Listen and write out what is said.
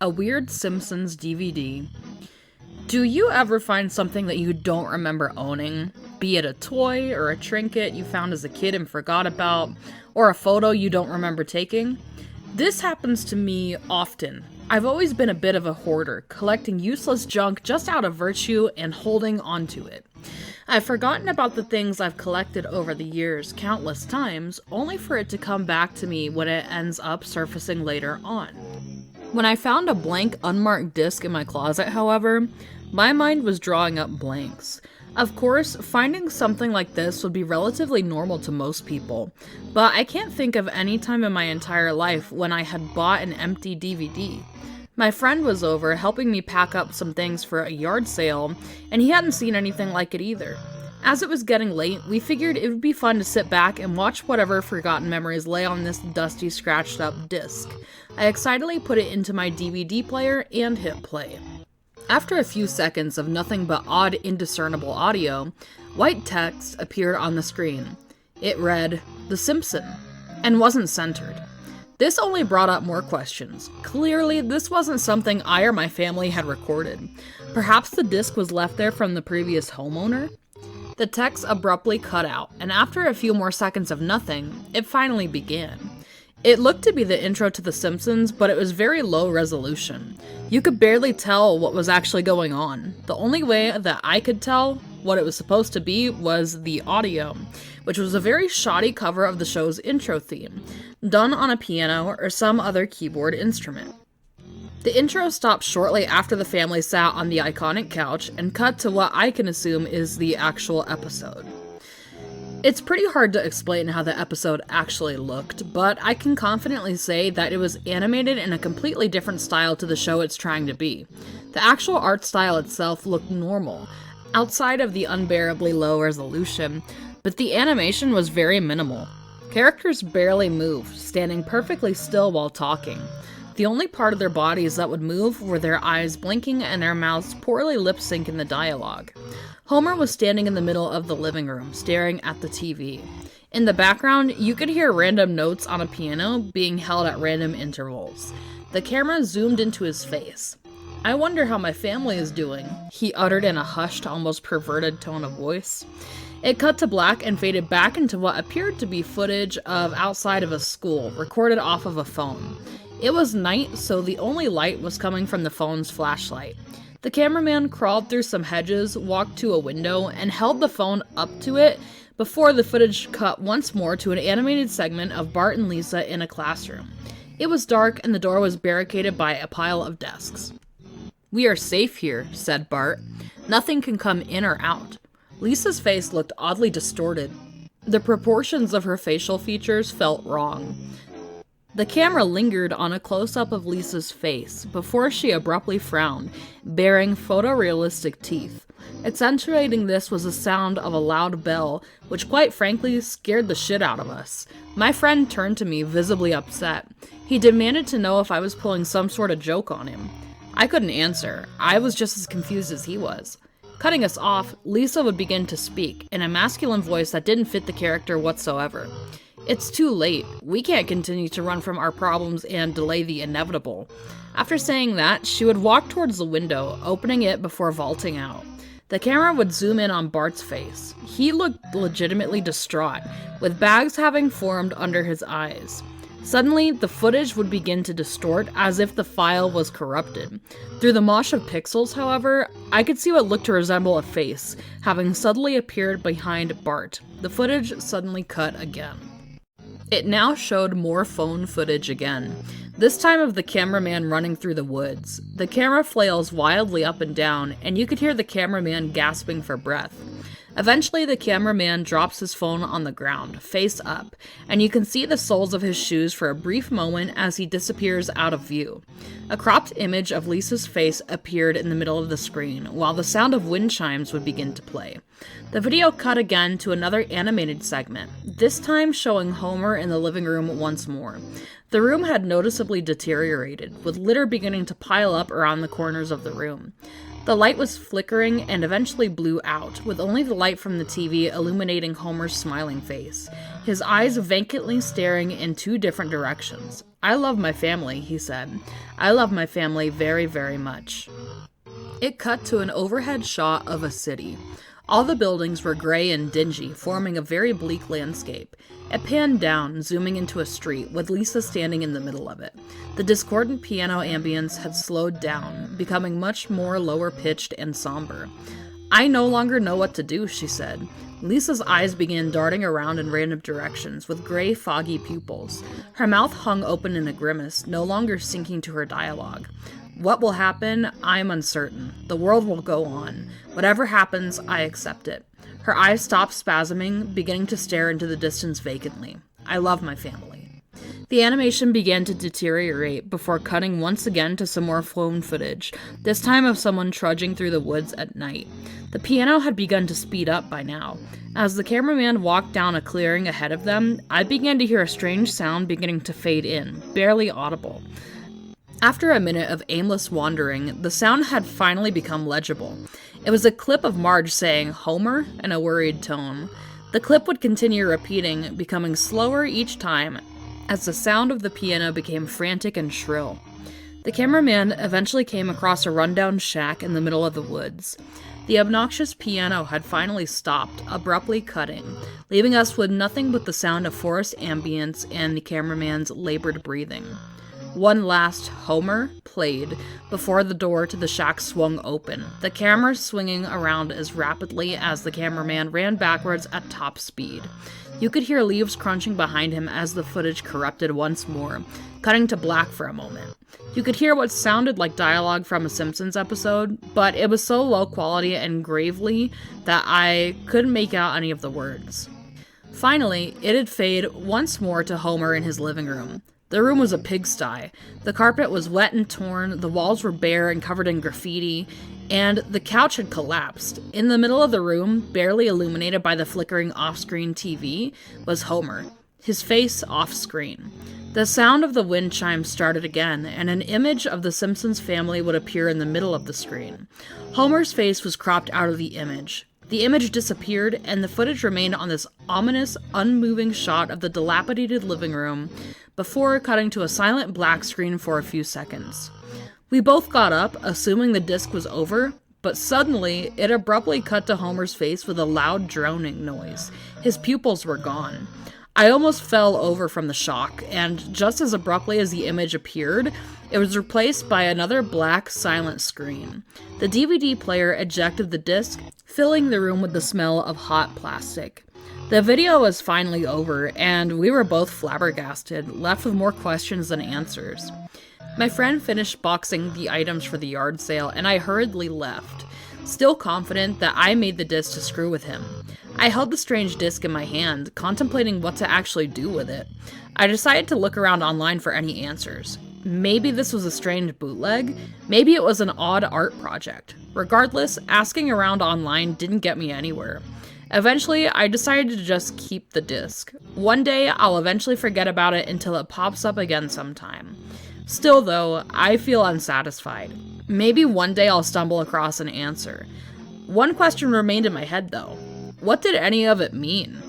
A weird Simpsons DVD. Do you ever find something that you don't remember owning? Be it a toy or a trinket you found as a kid and forgot about, or a photo you don't remember taking? This happens to me often. I've always been a bit of a hoarder, collecting useless junk just out of virtue and holding onto it. I've forgotten about the things I've collected over the years countless times, only for it to come back to me when it ends up surfacing later on. When I found a blank, unmarked disc in my closet, however, my mind was drawing up blanks. Of course, finding something like this would be relatively normal to most people, but I can't think of any time in my entire life when I had bought an empty DVD. My friend was over helping me pack up some things for a yard sale, and he hadn't seen anything like it either. As it was getting late, we figured it would be fun to sit back and watch whatever forgotten memories lay on this dusty, scratched up disc. I excitedly put it into my DVD player and hit play. After a few seconds of nothing but odd, indiscernible audio, white text appeared on the screen. It read, "The Simpson," and wasn't centered. This only brought up more questions. Clearly, this wasn't something I or my family had recorded. Perhaps the disc was left there from the previous homeowner? The text abruptly cut out, and after a few more seconds of nothing, it finally began. It looked to be the intro to The Simpsons, but it was very low resolution. You could barely tell what was actually going on. The only way that I could tell what it was supposed to be was the audio, which was a very shoddy cover of the show's intro theme, done on a piano or some other keyboard instrument. The intro stopped shortly after the family sat on the iconic couch and cut to what I can assume is the actual episode. It's pretty hard to explain how the episode actually looked, but I can confidently say that it was animated in a completely different style to the show it's trying to be. The actual art style itself looked normal, outside of the unbearably low resolution, but the animation was very minimal. Characters barely moved, standing perfectly still while talking. The only part of their bodies that would move were their eyes blinking and their mouths poorly lip-syncing the dialogue. Homer was standing in the middle of the living room, staring at the TV. In the background, you could hear random notes on a piano being held at random intervals. The camera zoomed into his face. "I wonder how my family is doing," he uttered in a hushed, almost perverted tone of voice. It cut to black and faded back into what appeared to be footage of outside of a school, recorded off of a phone. It was night, so the only light was coming from the phone's flashlight. The cameraman crawled through some hedges, walked to a window, and held the phone up to it before the footage cut once more to an animated segment of Bart and Lisa in a classroom. It was dark and the door was barricaded by a pile of desks. "We are safe here," said Bart. "Nothing can come in or out." Lisa's face looked oddly distorted. The proportions of her facial features felt wrong. The camera lingered on a close-up of Lisa's face before she abruptly frowned, baring photorealistic teeth. Accentuating this was the sound of a loud bell, which quite frankly scared the shit out of us. My friend turned to me, visibly upset. He demanded to know if I was pulling some sort of joke on him. I couldn't answer. I was just as confused as he was. Cutting us off, Lisa would begin to speak, in a masculine voice that didn't fit the character whatsoever. "It's too late. We can't continue to run from our problems and delay the inevitable." After saying that, she would walk towards the window, opening it before vaulting out. The camera would zoom in on Bart's face. He looked legitimately distraught, with bags having formed under his eyes. Suddenly, the footage would begin to distort as if the file was corrupted. Through the mosh of pixels, however, I could see what looked to resemble a face, having suddenly appeared behind Bart. The footage suddenly cut again. It now showed more phone footage again, this time of the cameraman running through the woods. The camera flails wildly up and down, and you could hear the cameraman gasping for breath. Eventually, the cameraman drops his phone on the ground, face up, and you can see the soles of his shoes for a brief moment as he disappears out of view. A cropped image of Lisa's face appeared in the middle of the screen, while the sound of wind chimes would begin to play. The video cut again to another animated segment, this time showing Homer in the living room once more. The room had noticeably deteriorated, with litter beginning to pile up around the corners of the room. The light was flickering and eventually blew out, with only the light from the TV illuminating Homer's smiling face, his eyes vacantly staring in two different directions. I love my family, he said. I love my family very, very much. It cut to an overhead shot of a city. All the buildings were gray and dingy, forming a very bleak landscape. It panned down, zooming into a street, with Lisa standing in the middle of it. The discordant piano ambience had slowed down, becoming much more lower-pitched and somber. I no longer know what to do, she said. Lisa's eyes began darting around in random directions, with gray, foggy pupils. Her mouth hung open in a grimace, no longer sinking to her dialogue. What will happen? I'm uncertain. The world will go on. Whatever happens, I accept it. Her eyes stopped spasming, beginning to stare into the distance vacantly. I love my family. The animation began to deteriorate before cutting once again to some more phone footage, this time of someone trudging through the woods at night. The piano had begun to speed up by now. As the cameraman walked down a clearing ahead of them, I began to hear a strange sound beginning to fade in, barely audible. After a minute of aimless wandering, the sound had finally become legible. It was a clip of Marge saying, "Homer," in a worried tone. The clip would continue repeating, becoming slower each time, as the sound of the piano became frantic and shrill. The cameraman eventually came across a rundown shack in the middle of the woods. The obnoxious piano had finally stopped, abruptly cutting, leaving us with nothing but the sound of forest ambience and the cameraman's labored breathing. One last Homer played before the door to the shack swung open, the camera swinging around as rapidly as the cameraman ran backwards at top speed. You could hear leaves crunching behind him as the footage corrupted once more, cutting to black for a moment. You could hear what sounded like dialogue from a Simpsons episode, but it was so low quality and gravely that I couldn't make out any of the words. Finally, it'd fade once more to Homer in his living room. The room was a pigsty. The carpet was wet and torn, the walls were bare and covered in graffiti, and the couch had collapsed. In the middle of the room, barely illuminated by the flickering off-screen TV, was Homer, his face off-screen. The sound of the wind chimes started again, and an image of the Simpsons family would appear in the middle of the screen. Homer's face was cropped out of the image. The image disappeared, and the footage remained on this ominous, unmoving shot of the dilapidated living room before cutting to a silent black screen for a few seconds. We both got up, assuming the disc was over, but suddenly it abruptly cut to Homer's face with a loud droning noise. His pupils were gone. I almost fell over from the shock, and just as abruptly as the image appeared, it was replaced by another black, silent screen. The DVD player ejected the disc, filling the room with the smell of hot plastic. The video was finally over, and we were both flabbergasted, left with more questions than answers. My friend finished boxing the items for the yard sale, and I hurriedly left, still confident that I made the disc to screw with him. I held the strange disc in my hand, contemplating what to actually do with it. I decided to look around online for any answers. Maybe this was a strange bootleg, maybe it was an odd art project. Regardless, asking around online didn't get me anywhere. Eventually, I decided to just keep the disc. One day, I'll eventually forget about it until it pops up again sometime. Still though, I feel unsatisfied. Maybe one day I'll stumble across an answer. One question remained in my head though. What did any of it mean?